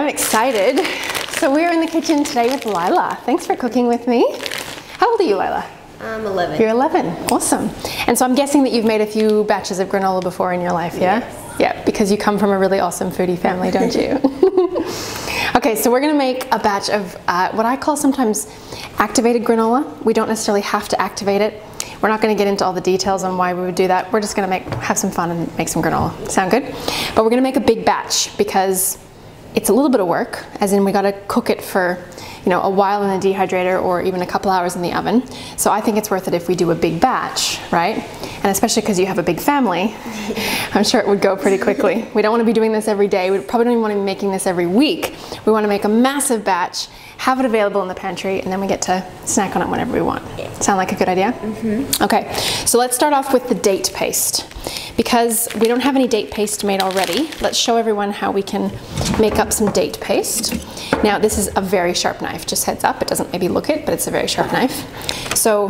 I'm excited. So we're in the kitchen today with Lila. Thanks for cooking with me. How old are you, Lila? I'm 11. You're 11, awesome. And so I'm guessing that you've made a few batches of granola before in your life, yeah? Yes. Yeah, because you come from a really awesome foodie family, don't you? Okay, so we're gonna make a batch of what I call sometimes activated granola. We don't necessarily have to activate it. We're not gonna get into all the details on why we would do that. We're just gonna have some fun and make some granola. Sound good? But we're gonna make a big batch because it's a little bit of work, as in we gotta cook it for a while in the dehydrator or even a couple hours in the oven. So I think it's worth it if we do a big batch, right? And especially because you have a big family, I'm sure it would go pretty quickly. We don't want to be doing this every day. We probably don't even want to be making this every week. We want to make a massive batch, have it available in the pantry, and then we get to snack on it whenever we want. Sound like a good idea? Mm-hmm. Okay, so let's start off with the date paste. Because we don't have any date paste made already, let's show everyone how we can make up some date paste. Now this is a very sharp knife, just heads up, it doesn't maybe look it, but it's a very sharp knife. So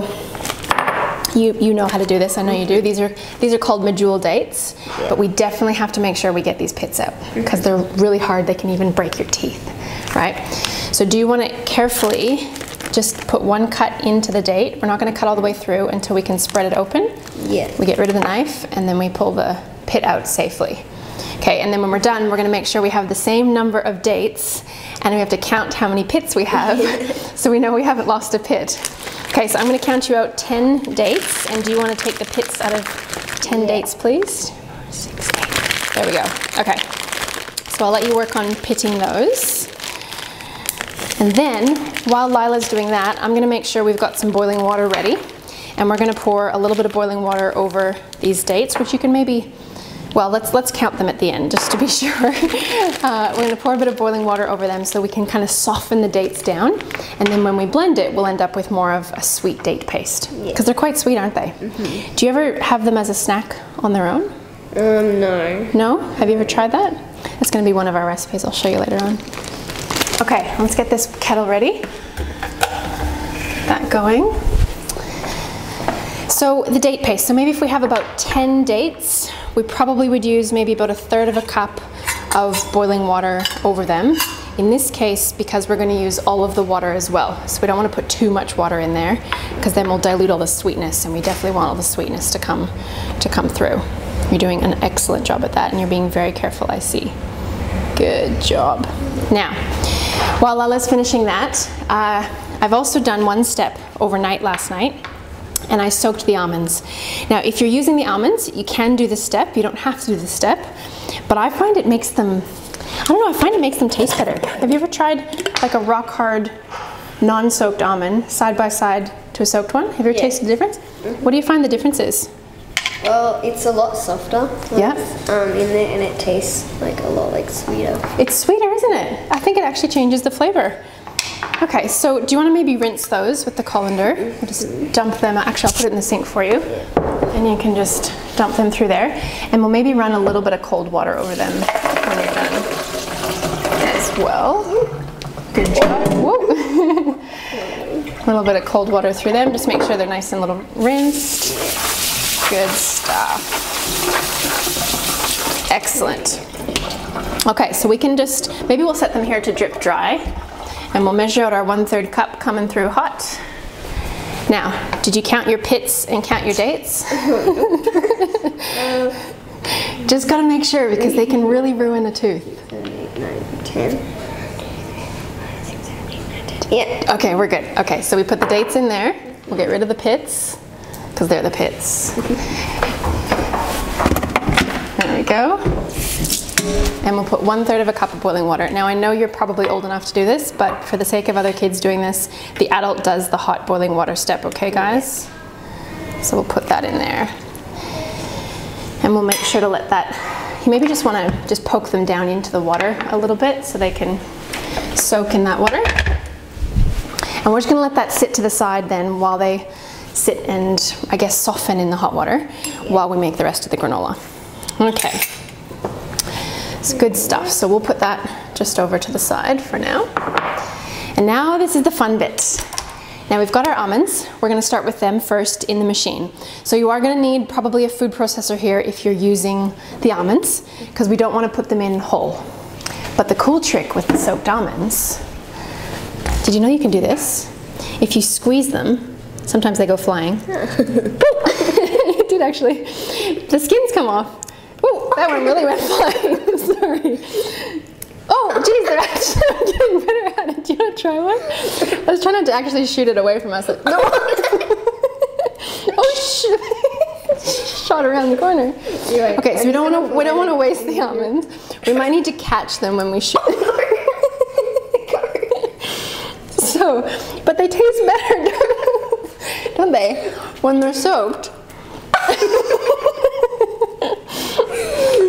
you know how to do this, I know you do. These are called medjool dates, but we definitely have to make sure we get these pits out because they're really hard, they can even break your teeth, right? So do you want to carefully just put one cut into the date? We're not going to cut all the way through until we can spread it open. Yeah. We get rid of the knife and then we pull the pit out safely. Okay, and then when we're done, we're going to make sure we have the same number of dates and we have to count how many pits we have so we know we haven't lost a pit. Okay, so I'm going to count you out 10 dates, and do you want to take the pits out of 10 dates, please? 6, 8. There we go. Okay, so I'll let you work on pitting those. And then, while Lila's doing that, I'm going to make sure we've got some boiling water ready. And we're going to pour a little bit of boiling water over these dates, which you can maybe, well, let's count them at the end, just to be sure. We're going to pour a bit of boiling water over them so we can kind of soften the dates down. And then when we blend it, we'll end up with more of a sweet date paste. Because they're quite sweet, aren't they? Mm-hmm. Do you ever have them as a snack on their own? No. No? Have you ever tried that? That's going to be one of our recipes. I'll show you later on. Okay, let's get this kettle ready. That going. So the date paste, so maybe if we have about 10 dates, we probably would use maybe about 1/3 of a cup of boiling water over them. In this case, because we're going to use all of the water as well, so we don't want to put too much water in there because then we'll dilute all the sweetness, and we definitely want all the sweetness to come through. You're doing an excellent job at that, and you're being very careful, I see. Good job. Now, while Lala's finishing that, I've also done one step overnight last night, and I soaked the almonds. Now, if you're using the almonds, you can do this step. You don't have to do this step, but I find it makes them, I don't know, I find it makes them taste better. Have you ever tried like a rock hard, non-soaked almond side by side to a soaked one? Have you ever tasted the difference? Mm-hmm. What do you find the difference is? Well, it's a lot softer. Yeah. In there, and it tastes like a lot sweeter. It's sweeter, isn't it? I think it actually changes the flavor. Okay, so do you want to maybe rinse those with the colander? We'll just dump them, actually I'll put it in the sink for you. And you can just dump them through there. And we'll maybe run a little bit of cold water over them when you're done as well. Good job. Whoa. A little bit of cold water through them, just make sure they're nice and little rinsed. Good stuff. Excellent. Okay, so we can just, maybe we'll set them here to drip dry, and we'll measure out our 1/3 cup coming through hot. Now, did you count your pits and count your dates? Just gotta make sure because they can really ruin a tooth. 7, 8, 9, 10. Yeah. Okay, we're good. Okay, so we put the dates in there. We'll get rid of the pits because they're the pits. There we go. And we'll put 1/3 of a cup of boiling water. Now I know you're probably old enough to do this, but for the sake of other kids doing this, the adult does the hot boiling water step, okay guys? So we'll put that in there. And we'll make sure to let that, you maybe just want to just poke them down into the water a little bit so they can soak in that water. And we're just going to let that sit to the side then while they sit and, I guess, soften in the hot water while we make the rest of the granola. Okay. It's good stuff. So we'll put that just over to the side for now. And now this is the fun bit. Now we've got our almonds. We're going to start with them first in the machine. So you are going to need probably a food processor here if you're using the almonds, because we don't want to put them in whole. But the cool trick with the soaked almonds, did you know you can do this? If you squeeze them, sometimes they go flying. It did actually. The skins come off. Oh, that one really went flying. Sorry. Oh, geez, they're actually getting better at it. Do you want to try one? I was trying not to actually shoot it away from us. Like, no. Oh, shit. Shot around the corner. Okay, so we don't want to waste the almonds. We might need to catch them when we shoot. So, but they taste better, don't they? When they're soaked.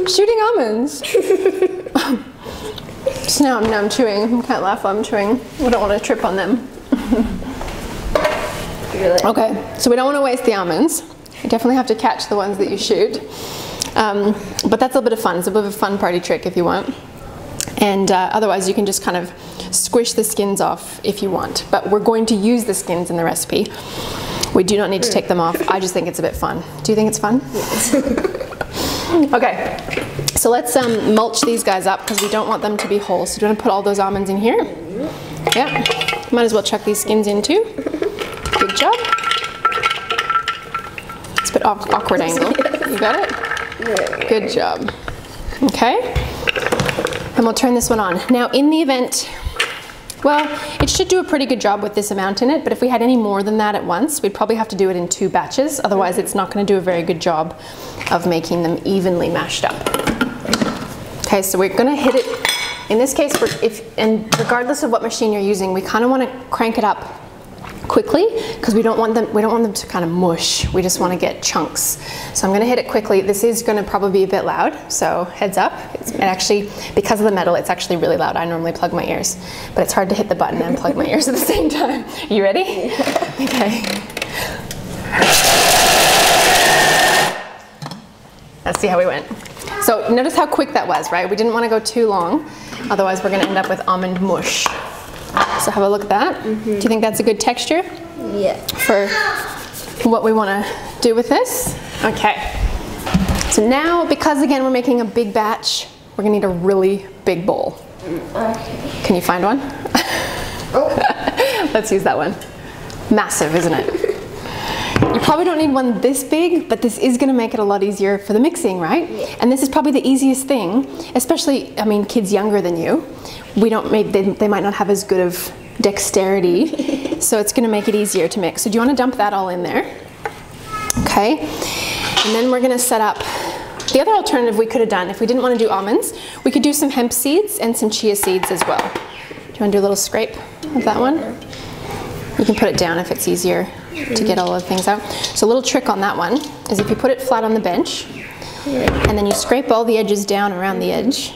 Shooting almonds. So now I'm chewing. I can't laugh while I'm chewing. We don't want to trip on them. Really? Okay, so we don't want to waste the almonds. You definitely have to catch the ones that you shoot. But that's a little bit of fun. It's a bit of a fun party trick if you want. And otherwise you can just kind of squish the skins off if you want. But we're going to use the skins in the recipe. We do not need to take them off. I just think it's a bit fun. Do you think it's fun? Yes. Okay, so let's mulch these guys up because we don't want them to be whole. So do you want to put all those almonds in here? Yeah. Might as well chuck these skins in too. Good job. It's a bit awkward angle. You got it? Good job. Okay. And we'll turn this one on. Now in the event, well, it should do a pretty good job with this amount in it, but if we had any more than that at once, we'd probably have to do it in 2 batches. Otherwise it's not going to do a very good job of making them evenly mashed up. Okay, so we're going to hit it. In this case, and regardless of what machine you're using, we kind of want to crank it up quickly because we don't want them to kind of mush. We just want to get chunks. So I'm going to hit it quickly. This is going to probably be a bit loud, so heads up. It actually, because of the metal, it's actually really loud. I normally plug my ears, but it's hard to hit the button and plug my ears at the same time. You ready? Okay. Let's see how we went. So notice how quick that was, right? We didn't want to go too long, otherwise we're going to end up with almond mush. So have a look at that. Do you think that's a good texture? Yeah. For what we want to do with this? Okay. So now, because again we're making a big batch, we're going to need a really big bowl. Okay. Can you find one? Oh. Let's use that one. Massive, isn't it? You probably don't need one this big, but this is going to make it a lot easier for the mixing, right? Yeah. And this is probably the easiest thing, especially, I mean, kids younger than you. They might not have as good of dexterity, so it's going to make it easier to mix. So do you want to dump that all in there? Okay. And then we're going to set up, the other alternative we could have done, if we didn't want to do almonds, we could do some hemp seeds and some chia seeds as well. Do you want to do a little scrape of that one? You can put it down if it's easier to get all the things out. So a little trick on that one is if you put it flat on the bench and then you scrape all the edges down around the edge,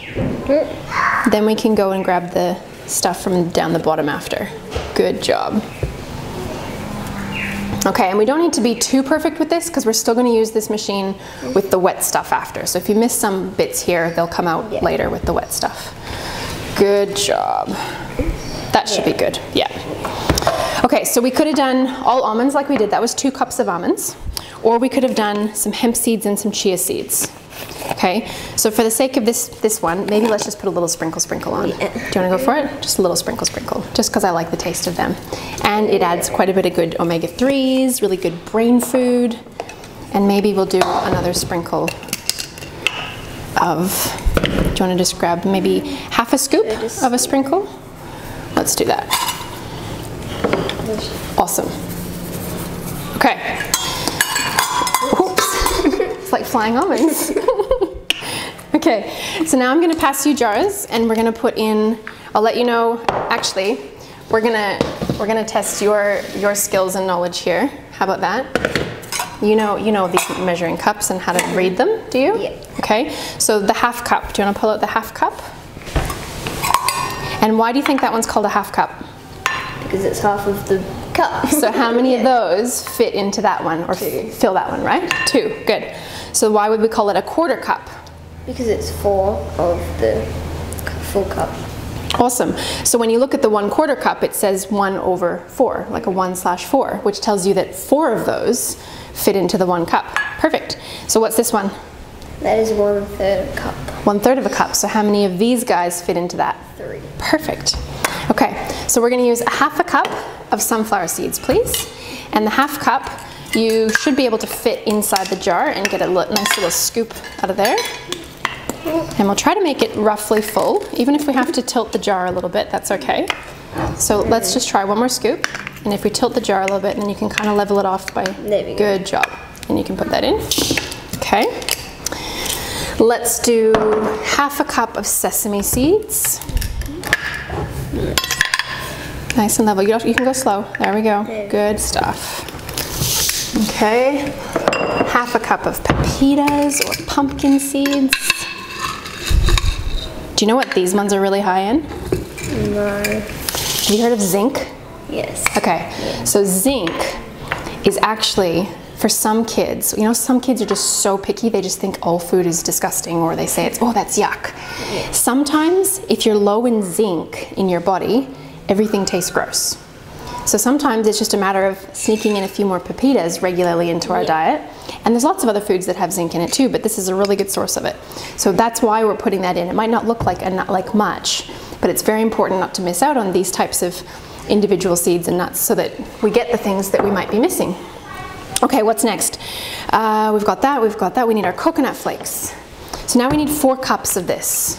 then we can go and grab the stuff from down the bottom after. Good job. Okay, and we don't need to be too perfect with this because we're still going to use this machine with the wet stuff after. So if you miss some bits here, they'll come out later with the wet stuff. Good job. That should be good. Yeah. Okay, so we could have done all almonds like we did. That was 2 cups of almonds. Or we could have done some hemp seeds and some chia seeds. Okay, so for the sake of this one, maybe let's just put a little sprinkle on. Yeah. Do you want to go for it? Just a little sprinkle, just because I like the taste of them. And it adds quite a bit of good omega-3s, really good brain food. And maybe we'll do another sprinkle of, do you want to just grab maybe half a scoop of a sprinkle? Let's do that. Awesome. Okay. Oops. It's like flying almonds. Okay, so now I'm going to pass you jars and we're going to put in, I'll let you know, actually, we're going to test your skills and knowledge here. How about that? You know these measuring cups and how to read them, do you? Yeah. Okay, so the half cup, do you want to pull out the half cup? And why do you think that one's called a half cup? Because it's half of the cup. So how many of those fit into that one, or fill that one, right? 2, good. So why would we call it a quarter cup? Because it's 4 of the full cup. Awesome. So when you look at the 1/4 cup, it says 1/4, like a 1/4, which tells you that 4 of those fit into the 1 cup. Perfect. So what's this one? That is 1/3 cup. 1/3 of a cup. So how many of these guys fit into that? 3. Perfect. Okay, so we're going to use 1/2 cup of sunflower seeds, please. And the 1/2 cup, you should be able to fit inside the jar and get a nice little scoop out of there. And we'll try to make it roughly full. Even if we have to tilt the jar a little bit, that's okay. So let's just try one more scoop. And if we tilt the jar a little bit, then you can kind of level it off by, good job. And you can put that in. Okay. Let's do 1/2 cup of sesame seeds. Nice and level. You can go slow. There we go. Good stuff. Okay. 1/2 cup of pepitas or pumpkin seeds. Do you know what these ones are really high in? No. Have you heard of zinc? Yes. Okay. So zinc is actually, for some kids, you know, some kids are just so picky, they just think all food is disgusting, or they say it's, oh, that's yuck. Yes. Sometimes, if you're low in zinc in your body, everything tastes gross. So sometimes it's just a matter of sneaking in a few more pepitas regularly into our diet. And there's lots of other foods that have zinc in it too, but this is a really good source of it. So that's why we're putting that in. It might not look like much, but it's very important not to miss out on these types of individual seeds and nuts so that we get the things that we might be missing. Okay, what's next? We've got that. We need our coconut flakes. So now we need 4 cups of this.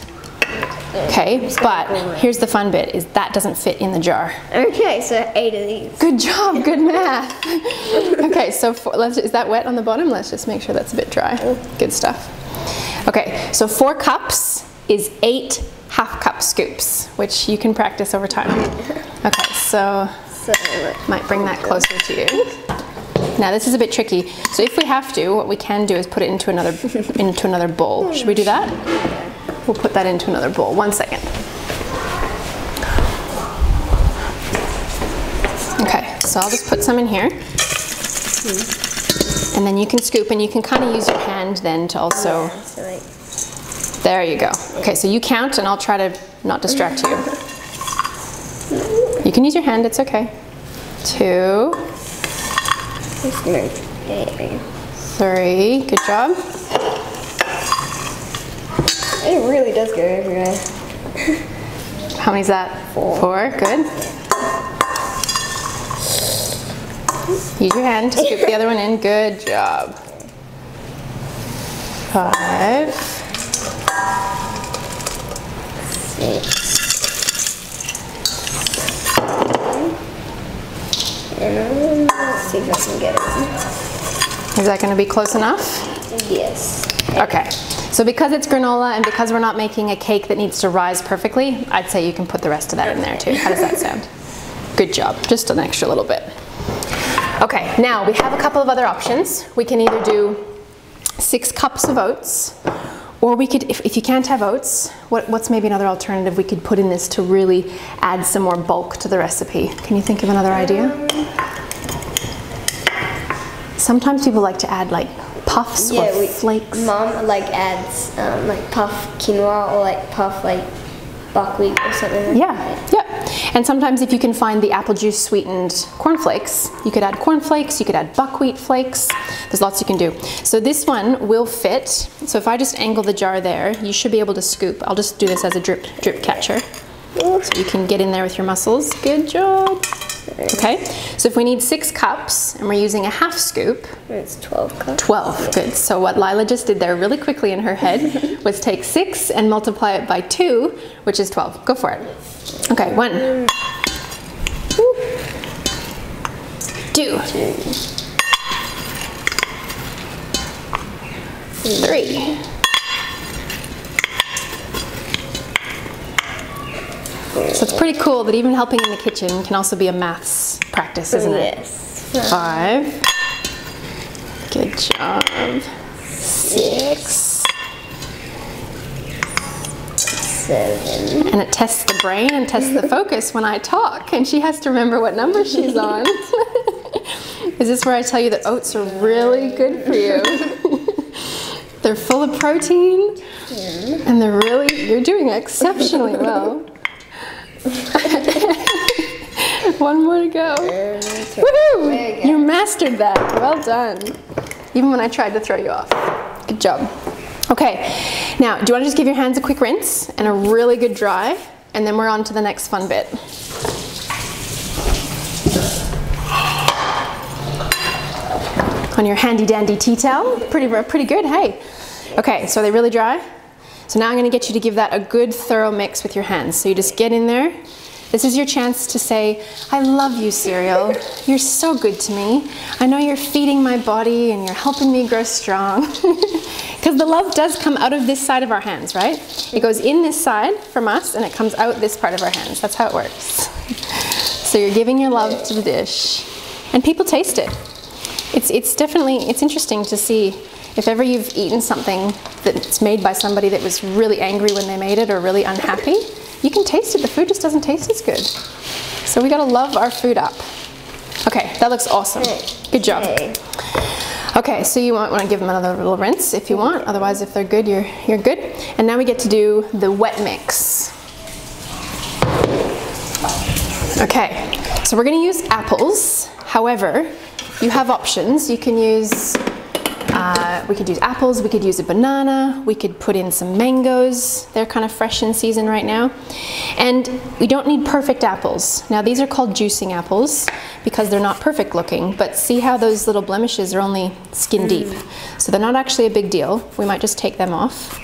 Okay, but here's the fun bit, is that doesn't fit in the jar. Okay, so 8 of these. Good job, good math. Okay, so is that wet on the bottom? Let's just make sure that's a bit dry. Good stuff. Okay, so 4 cups is 8 1/2-cup scoops, which you can practice over time. Okay, so might bring that closer to you. Now this is a bit tricky. So if we have to, what we can do is put it into another bowl. Should we do that? We'll put that into another bowl. 1 second. Okay, so I'll just put some in here. And then you can scoop, and you can kind of use your hand then to also... There you go. Okay, so you count, and I'll try to not distract you. You can use your hand, it's okay. 2. 3, good job. It really does go everywhere. How many's that? 4, good. Use your hand to scoop the other one in, good job. 5. 6. And let's see if I can get it. Is that going to be close enough? Yes. Okay. So because it's granola and because we're not making a cake that needs to rise perfectly, I'd say you can put the rest of that in there too. How does that sound? Good job. Just an extra little bit. Okay, now we have a couple of other options. We can either do 6 cups of oats, or we could, if you can't have oats, what's maybe another alternative we could put in this to really add some more bulk to the recipe? Can you think of another idea? Sometimes people like to add like puffs or flakes. Mom adds puff quinoa or puff buckwheat or something like that. Yeah. And sometimes if you can find the apple juice sweetened cornflakes, you could add cornflakes, you could add buckwheat flakes. There's lots you can do. So this one will fit. So if I just angle the jar there, you should be able to scoop. I'll just do this as a drip catcher. So you can get in there with your muscles. Good job. Okay, so if we need 6 cups and we're using a 1/2 scoop, it's 12 cups. 12, good. So what Lila just did there really quickly in her head was take 6 and multiply it by 2, which is 12. Go for it. Okay, 1, 2, 3. So it's pretty cool that even helping in the kitchen can also be a maths practice, isn't it? Yes. 5. Good job. 6. 7. And it tests the brain and tests the focus when I talk, and she has to remember what number she's on. Is this where I tell you that oats are really good for you? They're full of protein, and you're doing exceptionally well. 1 more to go. Woohoo! You mastered that. Well done. Even when I tried to throw you off. Good job. Okay, now do you want to just give your hands a quick rinse and a really good dry, and then we're on to the next fun bit. On your handy dandy tea towel, pretty good, hey. Okay, so are they really dry? So now I'm going to get you to give that a good thorough mix with your hands. So you just get in there. This is your chance to say, I love you, cereal. You're so good to me. I know you're feeding my body and you're helping me grow strong. Because the love does come out of this side of our hands, right? It goes in this side from us and it comes out this part of our hands. That's how it works. So you're giving your love to the dish. And people taste it. It's definitely, it's interesting to see if ever you've eaten something that's made by somebody that was really angry when they made it or really unhappy. You can taste it, the food just doesn't taste as good. So we gotta love our food up. Okay, that looks awesome. Good job. Okay, so you want to give them another little rinse if you want, otherwise if they're good, you're good. And now we get to do the wet mix. Okay, so we're gonna use apples. However, you have options. You can use we could use apples, we could use a banana, we could put in some mangoes. They're kind of fresh in season right now. And we don't need perfect apples. Now these are called juicing apples because they're not perfect looking, but see how those little blemishes are only skin deep. So they're not actually a big deal. We might just take them off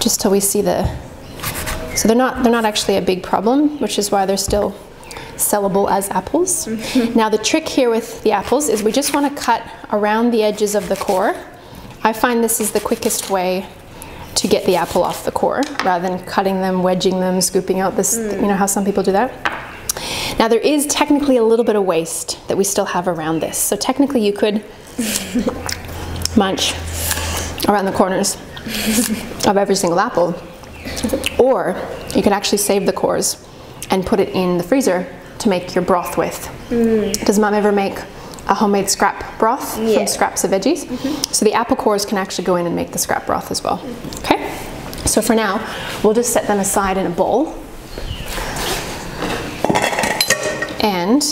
just till we see so they're not actually a big problem, which is why they're still sellable as apples. Now the trick here with the apples is we just want to cut around the edges of the core. I find this is the quickest way to get the apple off the core rather than cutting them, wedging them, scooping out this, you know how some people do that? Now there is technically a little bit of waste that we still have around this. So technically you could munch around the corners of every single apple, or you could actually save the cores and put it in the freezer to make your broth with. Does Mom ever make a homemade scrap broth from scraps of veggies? So the apple cores can actually go in and make the scrap broth as well. Okay, so for now we'll just set them aside in a bowl. And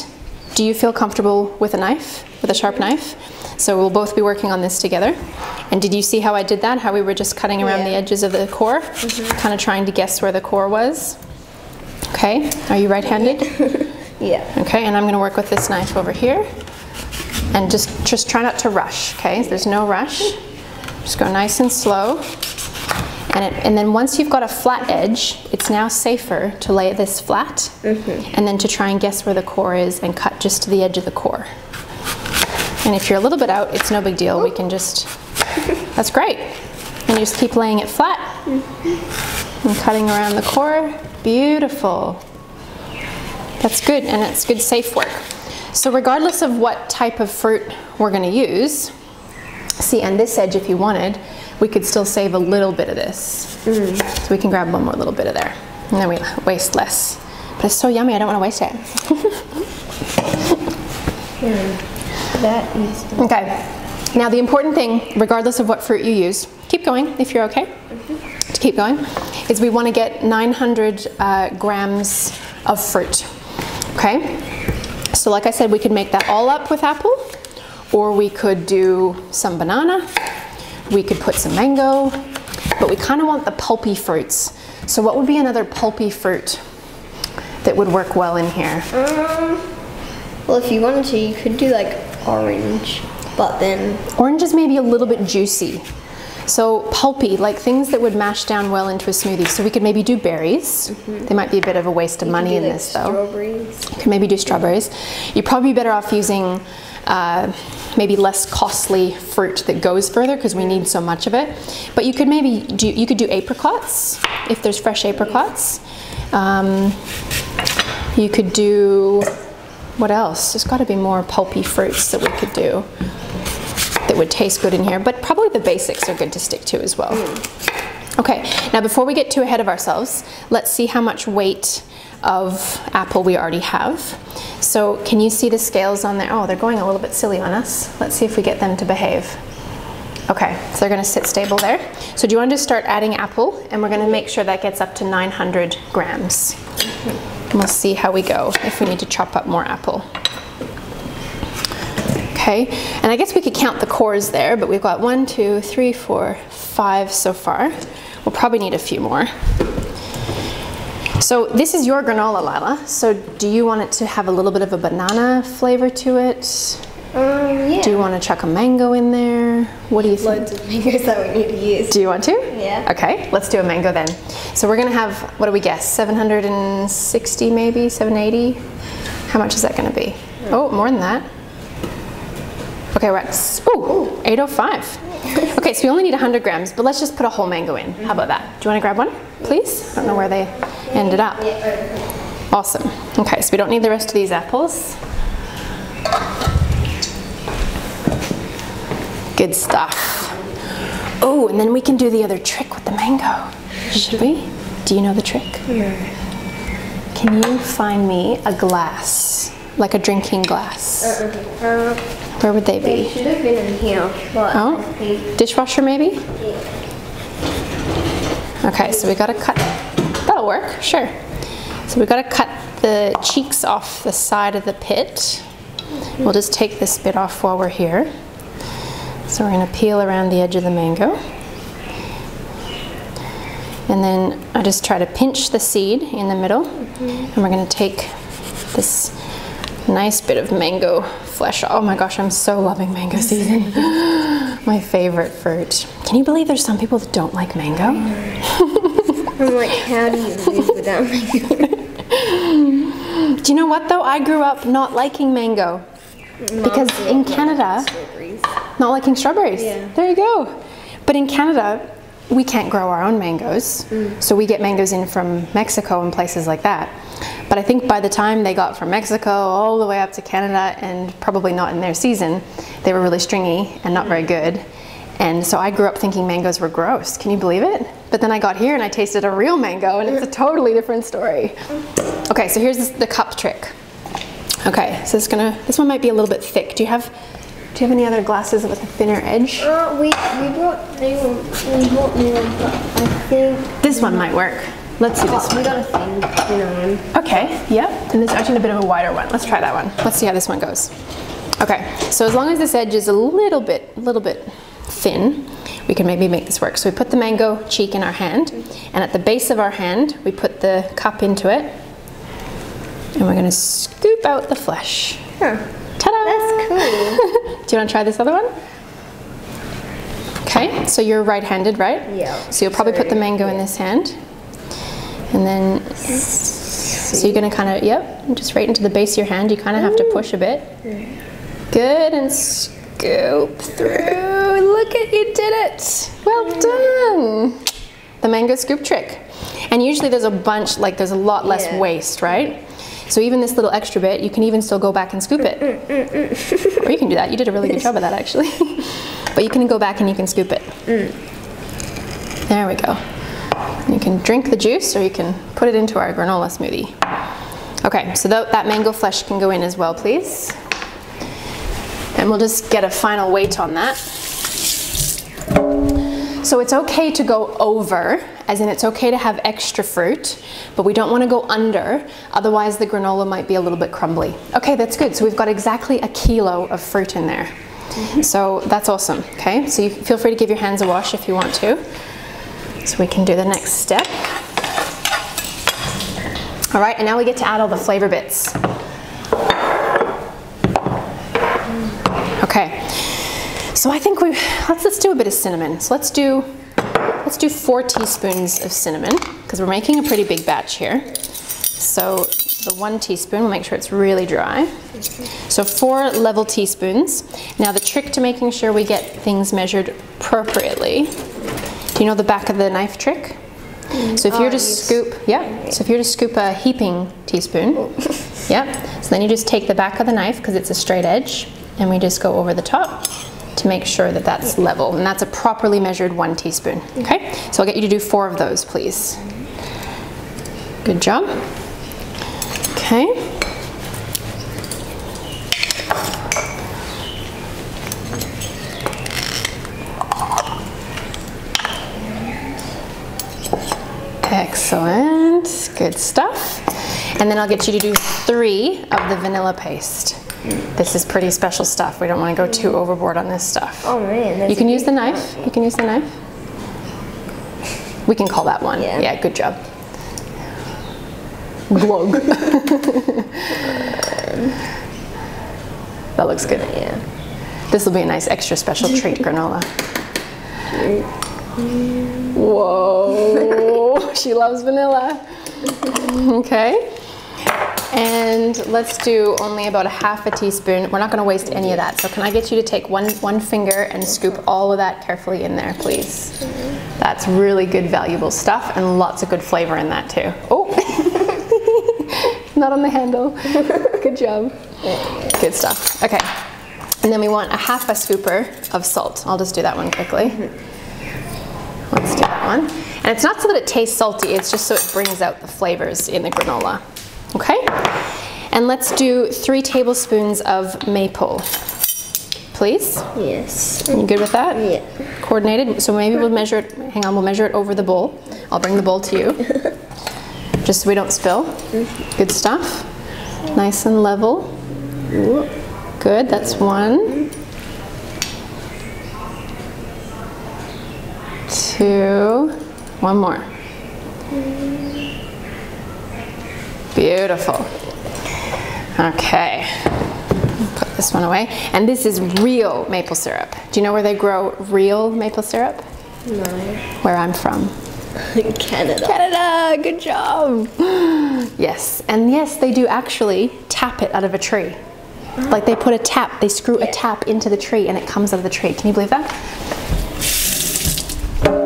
do you feel comfortable with a knife, with a sharp knife? So we'll both be working on this together. And did you see how I did that? How we were just cutting around the edges of the core, kind of trying to guess where the core was? Okay, are you right-handed? Yeah. Okay, and I'm going to work with this knife over here. And just try not to rush, okay? There's no rush. Just go nice and slow. And then once you've got a flat edge, it's now safer to lay this flat and then to try and guess where the core is and cut just to the edge of the core. And if you're a little bit out, it's no big deal. We can just, that's great. And you just keep laying it flat and cutting around the core. Beautiful. That's good, and it's good safe work. So regardless of what type of fruit we're going to use, see, and this edge, if you wanted, we could still save a little bit of this. So we can grab one more little bit of there, and then we waste less. But it's so yummy, I don't want to waste it. That is okay. Now the important thing, regardless of what fruit you use, keep going if you're okay. To keep going, is we want to get 900 grams of fruit. Okay. So like I said, we could make that all up with apple, or we could do some banana, we could put some mango, but we kind of want the pulpy fruits. So what would be another pulpy fruit that would work well in here? Well, if you wanted to, you could do like orange, but then... Orange is maybe a little bit juicy. So pulpy, like things that would mash down well into a smoothie. So we could maybe do berries. They might be a bit of a waste of money in this though. Strawberries. You can maybe do strawberries. You'd probably be better off using maybe less costly fruit that goes further because we need so much of it. But you could maybe do, you could do apricots if there's fresh apricots. You could do, what else? There's got to be more pulpy fruits that we could do that would taste good in here, but probably the basics are good to stick to as well. Okay, now before we get too ahead of ourselves, let's see how much weight of apple we already have. So can you see the scales on there? Oh, they're going a little bit silly on us. Let's see if we get them to behave. Okay, so they're going to sit stable there. So do you want to just start adding apple, and we're going to make sure that gets up to 900 grams. And we'll see how we go if we need to chop up more apple. Okay, and I guess we could count the cores there, but we've got 1, 2, 3, 4, 5 so far. We'll probably need a few more. So this is your granola, Lila. So do you want it to have a little bit of a banana flavor to it? Yeah. Do you want to chuck a mango in there? What do you think? Loads of mangoes that we need to use. Do you want to? Yeah. Okay, let's do a mango then. So we're gonna have, what do we guess, 760 maybe, 780? How much is that gonna be? Oh, more than that. Okay, we're at, ooh, 805. Okay, so we only need 100 grams, but let's just put a whole mango in. How about that? Do you wanna grab one, please? I don't know where they ended up. Awesome. Okay, so we don't need the rest of these apples. Good stuff. Oh, and then we can do the other trick with the mango. Should we? Do you know the trick? No. Can you find me a glass, like a drinking glass? Where would they be? They should have been in here. Oh, dishwasher maybe? Yeah. Okay, so we gotta cut, that'll work, sure. So we gotta cut the cheeks off the side of the pit. We'll just take this bit off while we're here. So we're going to peel around the edge of the mango. And then I just try to pinch the seed in the middle. And we're going to take this nice bit of mango flesh. Oh my gosh, I'm so loving mango season. My favorite fruit. Can you believe there's some people that don't like mango? I'm like, how do you live without mango? Do you know what though? I grew up not liking mango. Because in Canada, not liking strawberries. Yeah. There you go. But in Canada, we can't grow our own mangoes. So we get mangoes in from Mexico and places like that. But I think by the time they got from Mexico all the way up to Canada, and probably not in their season, they were really stringy and not very good. And so I grew up thinking mangoes were gross. Can you believe it? But then I got here and I tasted a real mango and it's a totally different story. Okay, so here's the cup trick. Okay, so this one might be a little bit thick. Do you have any other glasses with a thinner edge? We brought new ones, but I think this one might work. Let's see this one. We got a thin one. Okay, yep. And there's actually a bit of a wider one. Let's try that one. Let's see how this one goes. Okay, so as long as this edge is a little bit thin, we can maybe make this work. So we put the mango cheek in our hand, and at the base of our hand, we put the cup into it. And we're going to scoop out the flesh. Huh. Ta-da! That's cool. Do you want to try this other one? Okay, so you're right-handed, right? Yeah. So you'll probably put the mango in this hand. And then, so you're going to kind of, yep, just right into the base of your hand. You kind of have to push a bit. Good, and scoop through. Look at, you did it. Well done. The mango scoop trick. And usually there's a bunch, like there's a lot less waste, right? So even this little extra bit, you can even still go back and scoop it. Or you can do that. You did a really good job of that, actually. But you can go back and you can scoop it. There we go. You can drink the juice or you can put it into our granola smoothie. Okay, so that mango flesh can go in as well, please. And we'll just get a final weight on that. So it's okay to go over, as in it's okay to have extra fruit, but we don't want to go under, otherwise the granola might be a little bit crumbly. Okay, that's good. So we've got exactly a kilo of fruit in there. So that's awesome, okay? So you feel free to give your hands a wash if you want to. So we can do the next step. All right, and now we get to add all the flavor bits. Okay. So I think let's do a bit of cinnamon. So let's do 4 teaspoons of cinnamon because we're making a pretty big batch here. So the 1 teaspoon, we'll make sure it's really dry. So 4 level teaspoons. Now the trick to making sure we get things measured appropriately. Do you know the back of the knife trick? So if you're to scoop, so if you're to scoop a heaping teaspoon, so then you just take the back of the knife because it's a straight edge and we just go over the top to make sure that that's level, and that's a properly measured 1 teaspoon. Okay, so I'll get you to do 4 of those, please. Good job. Okay. Excellent, good stuff. And then I'll get you to do 3 of the vanilla paste. This is pretty special stuff. We don't want to go too overboard on this stuff. Oh man. You can use the knife. You can use the knife. We can call that one. Yeah, good job. Glug. That looks good. Yeah. This will be a nice extra special treat granola. Whoa, she loves vanilla. Okay. And let's do only about a half a teaspoon. We're not going to waste any of that. So can I get you to take one finger and scoop all of that carefully in there, please? That's really good, valuable stuff, and lots of good flavor in that too. Oh, not on the handle. Good job. Good stuff. Okay. And then we want a half a scooper of salt. I'll just do that one quickly. Let's do that one. And it's not so that it tastes salty, it's just so it brings out the flavors in the granola. Okay? And let's do 3 tablespoons of maple. Please? Yes. You good with that? Yeah. Coordinated? So maybe we'll measure it, hang on, we'll measure it over the bowl. I'll bring the bowl to you. Just so we don't spill. Good stuff. Nice and level. Good, that's 1. 2. 1 more. Beautiful. Okay. Put this one away. And this is real maple syrup. Do you know where they grow real maple syrup? No. Where I'm from. Canada. Canada, good job. Yes, and yes, they do actually tap it out of a tree. Like they put a tap, they screw a tap into the tree and it comes out of the tree. Can you believe that?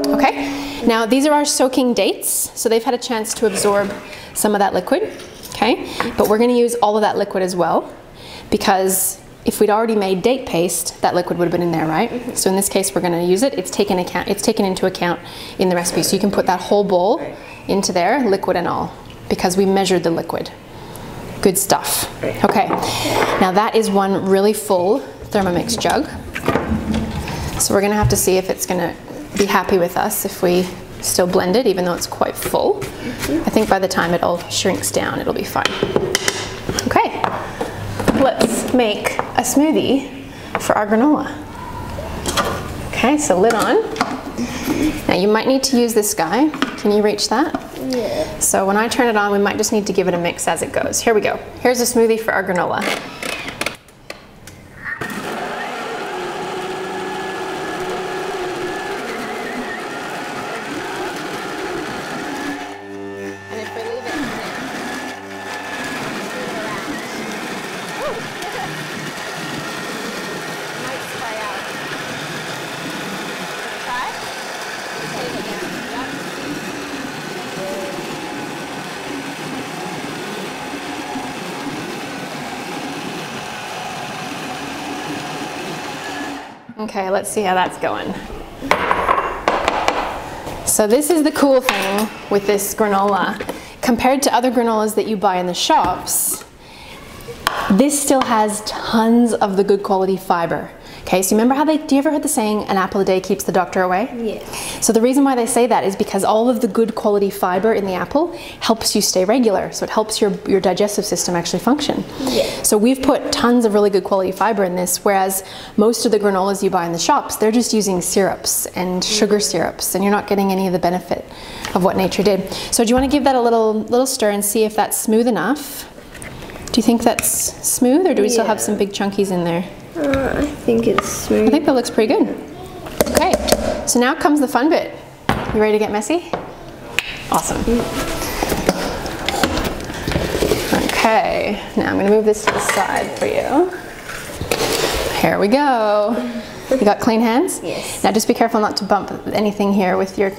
Okay, now these are our soaking dates. So they've had a chance to absorb some of that liquid, okay? But we're gonna use all of that liquid as well, because if we'd already made date paste, that liquid would have been in there, right? So in this case, we're gonna use it. It's taken into account in the recipe. So you can put that whole bowl into there, liquid and all, because we measured the liquid. Good stuff. Okay, now that is one really full Thermomix jug. So we're gonna have to see if it's gonna be happy with us if we still blend it, even though it's quite full. I think by the time it all shrinks down, it'll be fine. Okay, let's make a smoothie for our granola. Okay, so lid on. Now you might need to use this guy. Can you reach that? Yeah. So when I turn it on, we might just need to give it a mix as it goes. Here we go. Here's a smoothie for our granola. And if we leave it in there, might spray out. Try? Save again. Yep. Okay, let's see how that's going. So this is the cool thing with this granola. Compared to other granolas that you buy in the shops, this still has tons of the good quality fiber. Okay, so remember how do you ever heard the saying, an apple a day keeps the doctor away? Yes. So the reason why they say that is because all of the good quality fiber in the apple helps you stay regular. So it helps your digestive system actually function. Yes. So we've put tons of really good quality fiber in this, whereas most of the granolas you buy in the shops, they're just using syrups and sugar syrups, and you're not getting any of the benefit of what nature did. So do you want to give that a little stir and see if that's smooth enough? Do you think that's smooth, or do we still have some big chunkies in there? I think it's smooth. I think that looks pretty good. Okay, so now comes the fun bit. You ready to get messy? Awesome. Okay, now I'm gonna move this to the side for you. Here we go. You got clean hands? Yes. Now just be careful not to bump anything here with your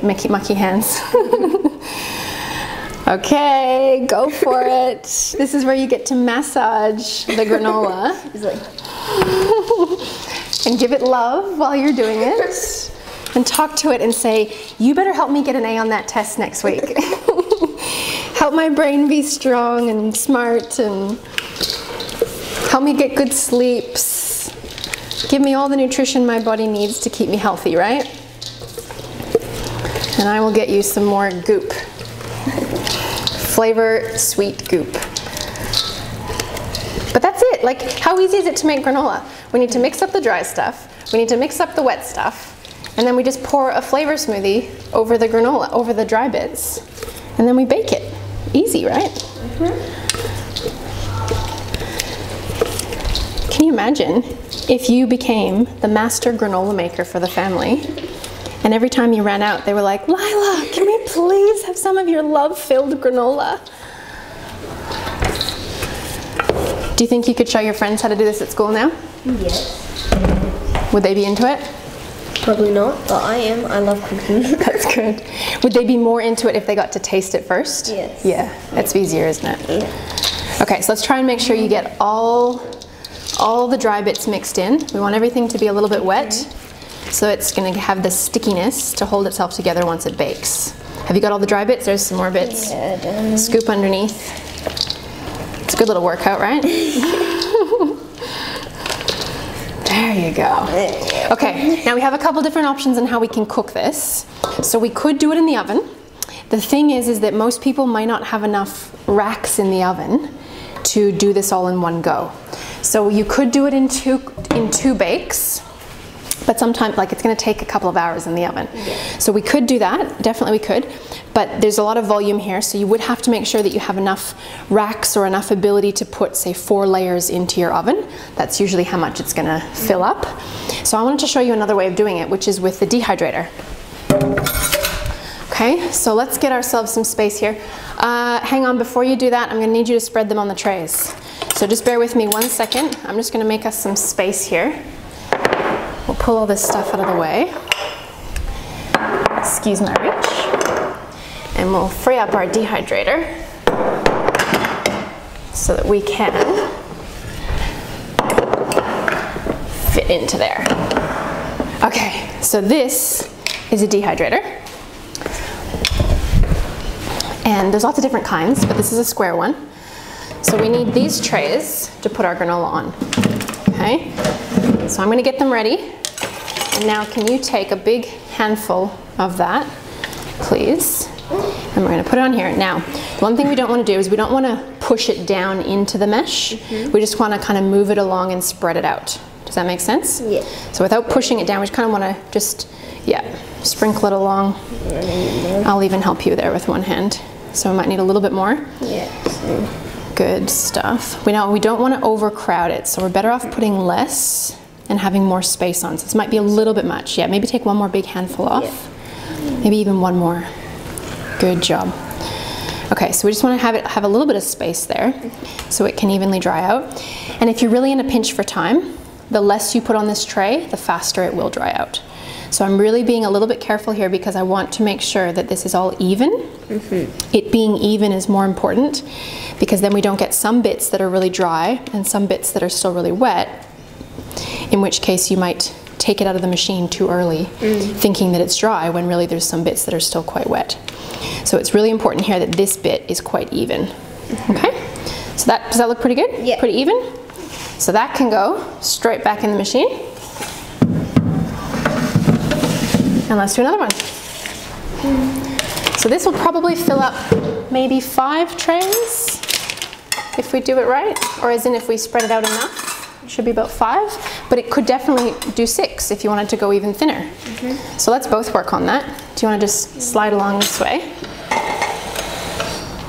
mucky hands. Okay, go for it. This is where you get to massage the granola. And give it love while you're doing it. And talk to it and say, you better help me get an A on that test next week. Help my brain be strong and smart, and help me get good sleeps. Give me all the nutrition my body needs to keep me healthy, right? And I will get you some more goop. Flavor sweet goop. But that's it. Like, how easy is it to make granola? We need to mix up the dry stuff, we need to mix up the wet stuff, And then we just pour a flavor smoothie over the granola, over the dry bits. And then we bake it. Easy, right? Can you imagine if you became the master granola maker for the family, and every time you ran out, they were like, Lila, can we please have some of your love-filled granola? Do you think you could show your friends how to do this at school now? Yes. Would they be into it? Probably not, but I am. I love cooking. That's good. Would they be more into it if they got to taste it first? Yes. Yeah, that's easier, isn't it? Yeah. Okay, so let's try and make sure you get all the dry bits mixed in. We want everything to be a little bit wet, so it's going to have the stickiness to hold itself together once it bakes. Have you got all the dry bits? There's some more bits. Yeah, done. Scoop underneath. It's a good little workout, right? There you go. Okay, now we have a couple different options on how we can cook this. So we could do it in the oven. The thing is that most people might not have enough racks in the oven to do this all in one go. So you could do it in two bakes, but sometimes like it's going to take a couple of hours in the oven. So we could do that, definitely we could, but there's a lot of volume here, so you would have to make sure that you have enough racks or enough ability to put, say, 4 layers into your oven. That's usually how much it's going to fill up. So I wanted to show you another way of doing it, which is with the dehydrator. Okay, so let's get ourselves some space here. Hang on, before you do that, I'm going to need you to spread them on the trays. So just bear with me 1 second. I'm just going to make us some space here. We'll pull all this stuff out of the way. Excuse my reach. And we'll free up our dehydrator so that we can fit into there. Okay, so this is a dehydrator. And there's lots of different kinds, but this is a square one. So we need these trays to put our granola on. Okay, so I'm going to get them ready. And now can you take a big handful of that, please? And we're going to put it on here. Now, one thing we don't want to do is we don't want to push it down into the mesh. We just want to kind of move it along and spread it out. Does that make sense? Yeah. So without pushing it down, we just kind of want to just, sprinkle it along. I'll even help you there with one hand. So we might need a little bit more. Yeah. Good stuff. We don't want to overcrowd it, so we're better off putting less and having more space on. So this might be a little bit much. Yeah, maybe take one more big handful off. Yeah. Maybe even one more. Good job. Okay, so we just want to have a little bit of space there so it can evenly dry out. And if you're really in a pinch for time, the less you put on this tray, the faster it will dry out. So I'm really being a little bit careful here because I want to make sure that this is all even. It being even is more important because then we don't get some bits that are really dry and some bits that are still really wet, in which case you might take it out of the machine too early thinking that it's dry when really there's some bits that are still quite wet. So it's really important here that this bit is quite even. Okay, so does that look pretty good? Yeah. Pretty even? So that can go straight back in the machine. And let's do another one. So this will probably fill up maybe 5 trays if we do it right, or as in if we spread it out enough. It should be about 5, but it could definitely do 6 if you wanted to go even thinner. So let's both work on that. Do you want to just slide along this way?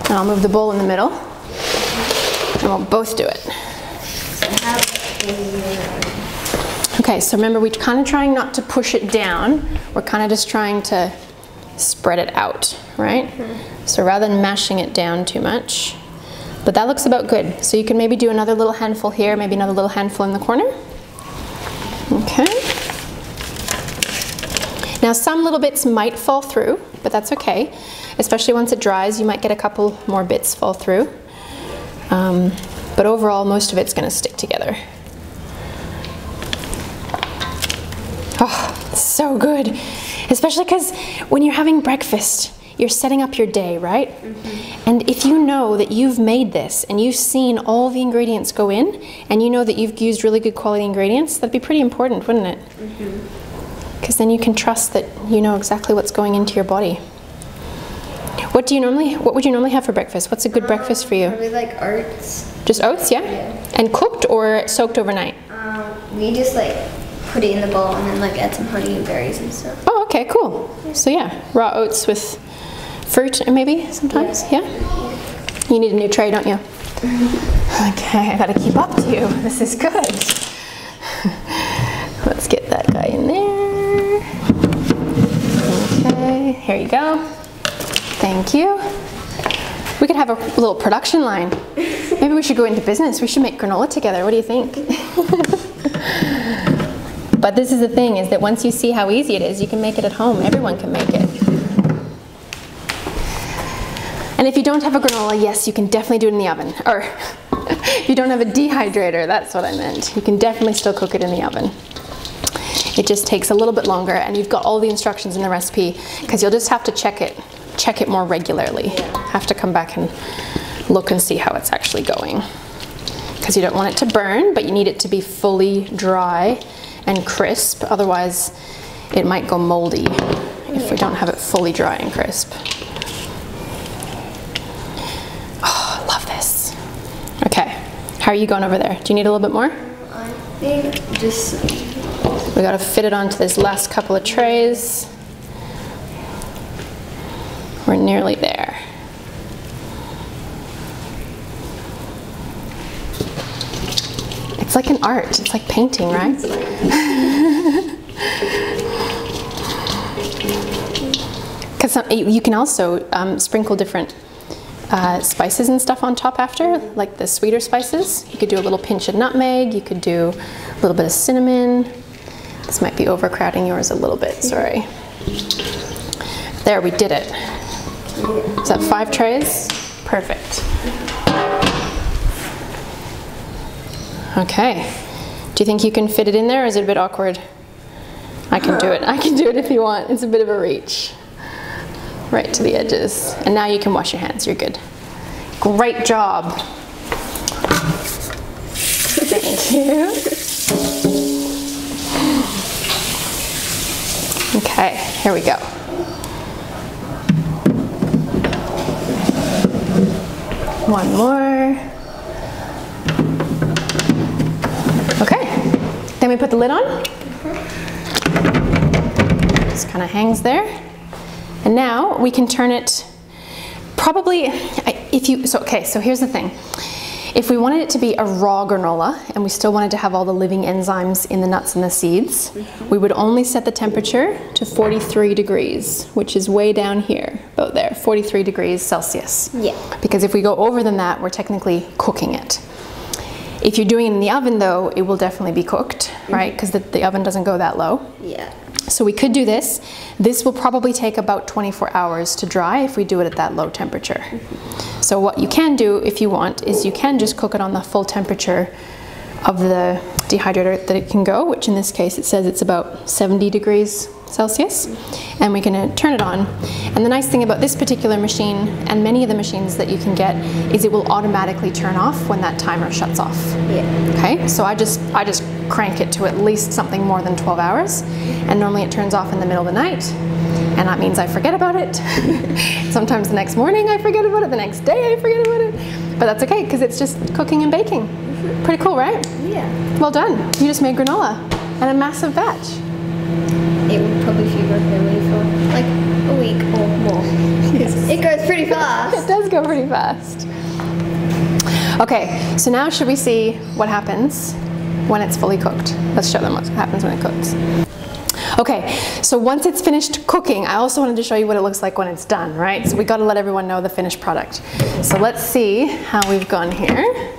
And I'll move the bowl in the middle, and we'll both do it. Okay, so remember, we're kind of trying not to push it down. We're kind of just trying to spread it out, right? So rather than mashing it down too much. But that looks about good. So you can maybe do another little handful here, maybe another little handful in the corner. Okay. Now some little bits might fall through, but that's okay. Especially once it dries, you might get a couple more bits fall through. But overall, most of it's going to stick together. Oh, so good. Especially because when you're having breakfast, you're setting up your day, right? And if you know that you've made this and you've seen all the ingredients go in, and you know that you've used really good quality ingredients, that'd be pretty important, wouldn't it? Because then you can trust that you know exactly what's going into your body. What would you normally have for breakfast? What's a good breakfast for you? Probably like oats. Just oats, yeah? And cooked or soaked overnight? We just like put it in the bowl and then like add some honey and berries and stuff. Oh, okay, cool. So yeah, raw oats with fruit maybe sometimes, yeah? You need a new tray, don't you? Okay, I gotta keep up to you. This is good. Let's get that guy in there. Okay, here you go. Thank you. We could have a little production line. Maybe we should go into business. We should make granola together. What do you think? But this is the thing, is that once you see how easy it is, you can make it at home. Everyone can make it. And if you don't have a granola, yes, you can definitely do it in the oven. Or if you don't have a dehydrator, that's what I meant. You can definitely still cook it in the oven. It just takes a little bit longer, and you've got all the instructions in the recipe, because you'll just have to check it more regularly. Have to come back and look and see how it's actually going. Because you don't want it to burn, but you need it to be fully dry and crisp. Otherwise, it might go moldy if we don't have it fully dry and crisp. Oh, I love this. Okay, how are you going over there? Do you need a little bit more? I think just... We gotta fit it onto this last couple of trays. We're nearly there. It's like an art. It's like painting, right? Because you can also sprinkle different spices and stuff on top after, like the sweeter spices. You could do a little pinch of nutmeg. You could do a little bit of cinnamon. This might be overcrowding yours a little bit, sorry. There, we did it. Is that 5 trays? Perfect. Okay. Do you think you can fit it in there, or is it a bit awkward? I can do it. I can do it if you want. It's a bit of a reach. Right to the edges. And now you can wash your hands. You're good. Great job. Thank you. Okay, here we go. One more. Okay, then we put the lid on. Just kind of hangs there. And now we can turn it, probably, so here's the thing. If we wanted it to be a raw granola and we still wanted to have all the living enzymes in the nuts and the seeds, we would only set the temperature to 43 degrees, which is way down here, about there, 43 degrees Celsius. Yeah. Because if we go over than that, we're technically cooking it. If you're doing it in the oven though, it will definitely be cooked, right? Because the oven doesn't go that low. Yeah. So we could do this. This will probably take about 24 hours to dry if we do it at that low temperature. So what you can do if you want is you can just cook it on the full temperature of the dehydrator that it can go, which in this case it says it's about 70 degrees Celsius, and we can turn it on. And the nice thing about this particular machine, and many of the machines that you can get, is it will automatically turn off when that timer shuts off. Yeah. Okay, so I just crank it to at least something more than 12 hours, and normally it turns off in the middle of the night, and that means I forget about it. Sometimes the next morning I forget about it, the next day I forget about it, but that's okay because it's just cooking and baking. Pretty cool, right? Yeah. Well done. You just made granola and a massive batch. It would probably feel really for like a week or more. Yes. It goes pretty fast. It does go pretty fast. Okay, so now should we see what happens when it's fully cooked? Let's show them what happens when it cooks. Okay, so once it's finished cooking, I also wanted to show you what it looks like when it's done, right? So we got to let everyone know the finished product. So let's see how we've gone here.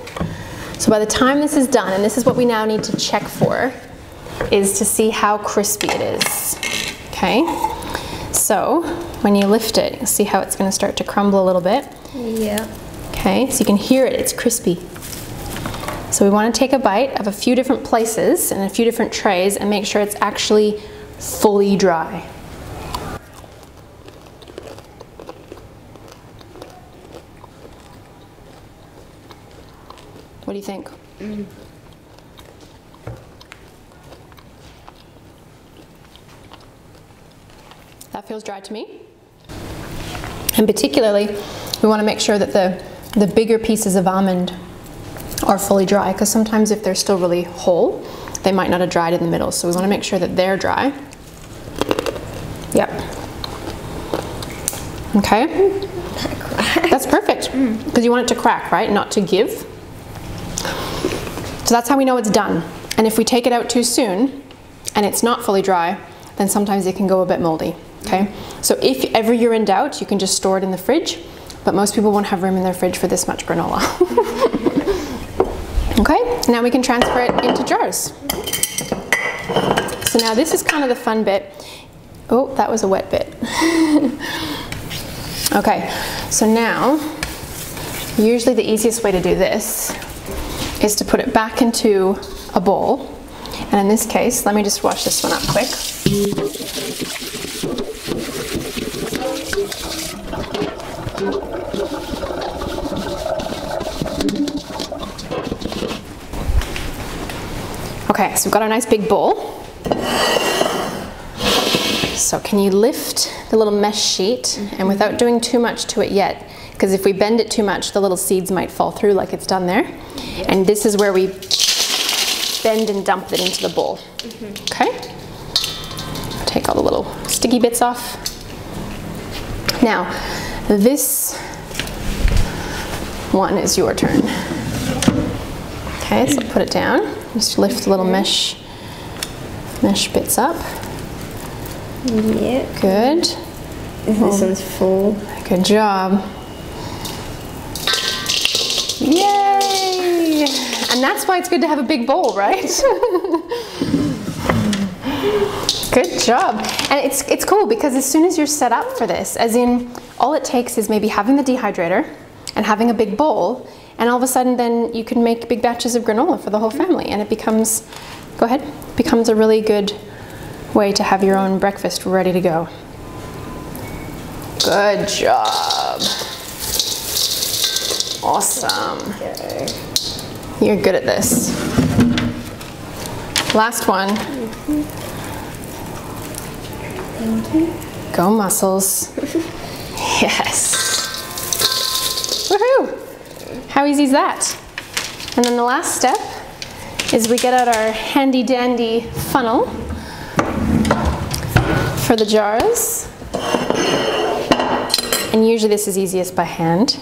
So by the time this is done, and this is what we now need to check for, is to see how crispy it is. Okay, so when you lift it, you'll see how it's going to start to crumble a little bit. Yeah. Okay, so you can hear it, it's crispy. So we want to take a bite of a few different places and a few different trays and make sure it's actually fully dry. What do you think? That feels dry to me. And particularly, we want to make sure that the bigger pieces of almond are fully dry, because sometimes if they're still really whole, they might not have dried in the middle. So we want to make sure that they're dry. Yep. Okay. That's perfect, because you want it to crack, right? Not to give. So that's how we know it's done. And if we take it out too soon and it's not fully dry, then sometimes it can go a bit moldy, okay? So if ever you're in doubt, you can just store it in the fridge, but most people won't have room in their fridge for this much granola. Okay, now we can transfer it into jars. So now this is kind of the fun bit. Oh, that was a wet bit. Okay, so now, usually the easiest way to do this is to put it back into a bowl. And in this case, let me just wash this one up quick. Okay, so we've got our nice big bowl. So can you lift the little mesh sheet, and without doing too much to it yet, because if we bend it too much, the little seeds might fall through like it's done there. And this is where we bend and dump it into the bowl. Okay? Take all the little sticky bits off. Now, this one is your turn. Okay, so put it down. Just lift the little mesh bits up. Yep. Good. This one's full. Good job. Yay! And that's why it's good to have a big bowl, right? Good job. And it's cool because as soon as you're set up for this, as in all it takes is maybe having the dehydrator and having a big bowl, and all of a sudden then you can make big batches of granola for the whole family, and it becomes, go ahead, becomes a really good way to have your own breakfast ready to go. Good job. Awesome. You're good at this. Last one. Thank you. Go muscles. Yes. Woohoo! How easy is that? And then the last step is we get out our handy dandy funnel for the jars. And usually this is easiest by hand.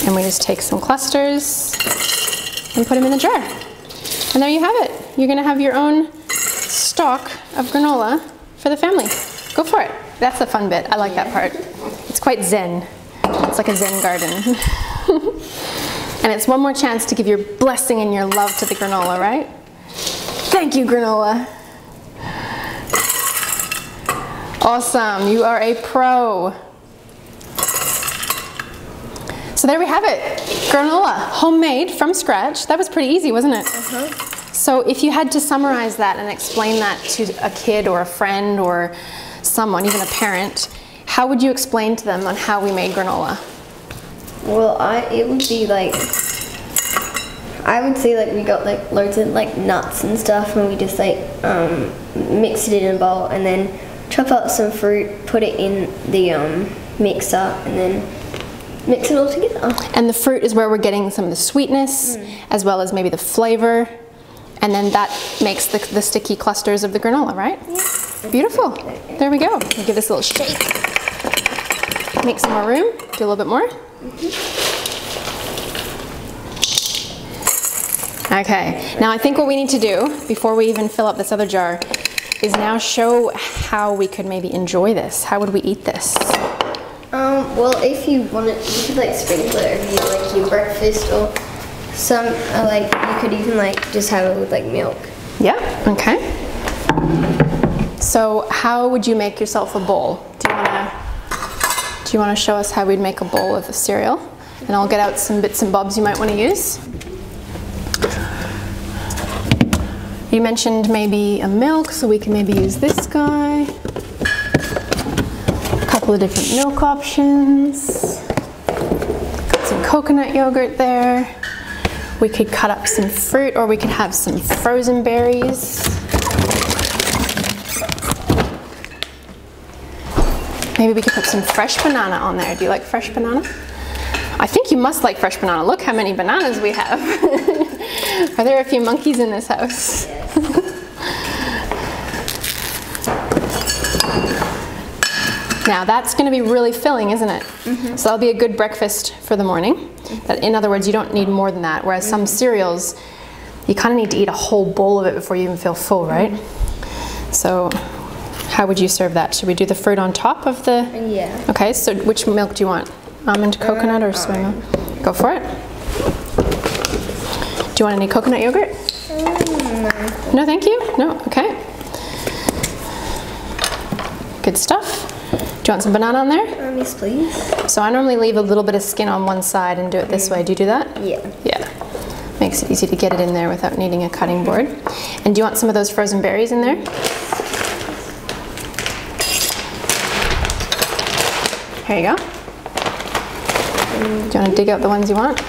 And we just take some clusters and put them in the jar. And there you have it. You're gonna have your own stock of granola for the family. Go for it. That's the fun bit. I like that part. It's quite zen. It's like a zen garden. And it's one more chance to give your blessing and your love to the granola, right? Thank you, granola. Awesome. You are a pro. So there we have it. Granola, homemade from scratch. That was pretty easy, wasn't it? So if you had to summarize that and explain that to a kid or a friend or someone, even a parent, how would you explain to them on how we made granola? Well, it would be like, I would say like we got like loads of like nuts and stuff, and we just like mixed it in a bowl, and then chop up some fruit, put it in the mixer, and then mix it all together. And the fruit is where we're getting some of the sweetness, as well as maybe the flavor, and then that makes the sticky clusters of the granola, right? Yeah. Beautiful. There we go. We'll give this a little shake. Make some more room. Do a little bit more. Okay. Now I think what we need to do before we even fill up this other jar is now show how we could maybe enjoy this. How would we eat this? Well, if you wanted, you could like sprinkle it over like your breakfast, or some like you could even like just have it with like milk. Yeah. Okay. So how would you make yourself a bowl? Do you want to show us how we'd make a bowl of the cereal? And I'll get out some bits and bobs you might want to use. You mentioned maybe a milk, so we can maybe use this guy. A couple of different milk options. Got some coconut yogurt there. We could cut up some fruit, or we could have some frozen berries. Maybe we could put some fresh banana on there. Do you like fresh banana? I think you must like fresh banana. Look how many bananas we have. Are there a few monkeys in this house? Yes. Now that's going to be really filling, isn't it? So that'll be a good breakfast for the morning. That, in other words, you don't need more than that. Whereas some cereals, you kind of need to eat a whole bowl of it before you even feel full, right? So how would you serve that? Should we do the fruit on top of the? Yeah. Okay, so which milk do you want? Almond, coconut, or soy milk? Go for it. Do you want any coconut yogurt? No. No, thank you. No, okay. Good stuff. Do you want some banana on there? Yes, please. So I normally leave a little bit of skin on one side and do it this way. Do you do that? Yeah. Yeah. Makes it easy to get it in there without needing a cutting board. And do you want some of those frozen berries in there? Here you go. Do you want to dig out the ones you want?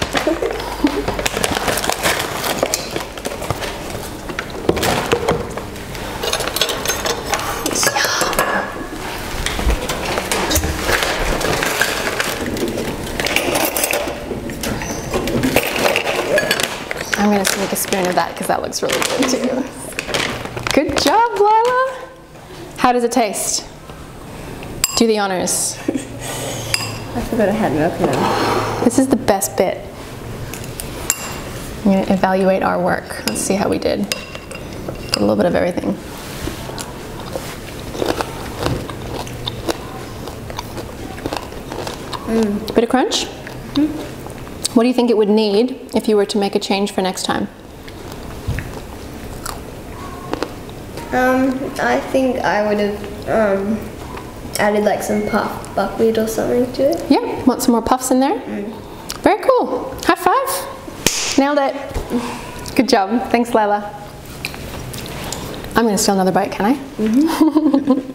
I'm going to make a spoon of that because that looks really good too. Good job, Lila. How does it taste? Do the honors. I forgot I had milk in them. This is the best bit. I'm going to evaluate our work. Let's see how we did. Get a little bit of everything. Bit of crunch? What do you think it would need if you were to make a change for next time? I think I would have added like some puff buckwheat or something to it. Yeah, want some more puffs in there? Very cool. High five. Nailed it. Good job. Thanks, Lila. I'm going to steal another bite, can I?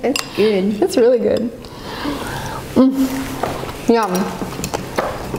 It's good. It's really good. Yum.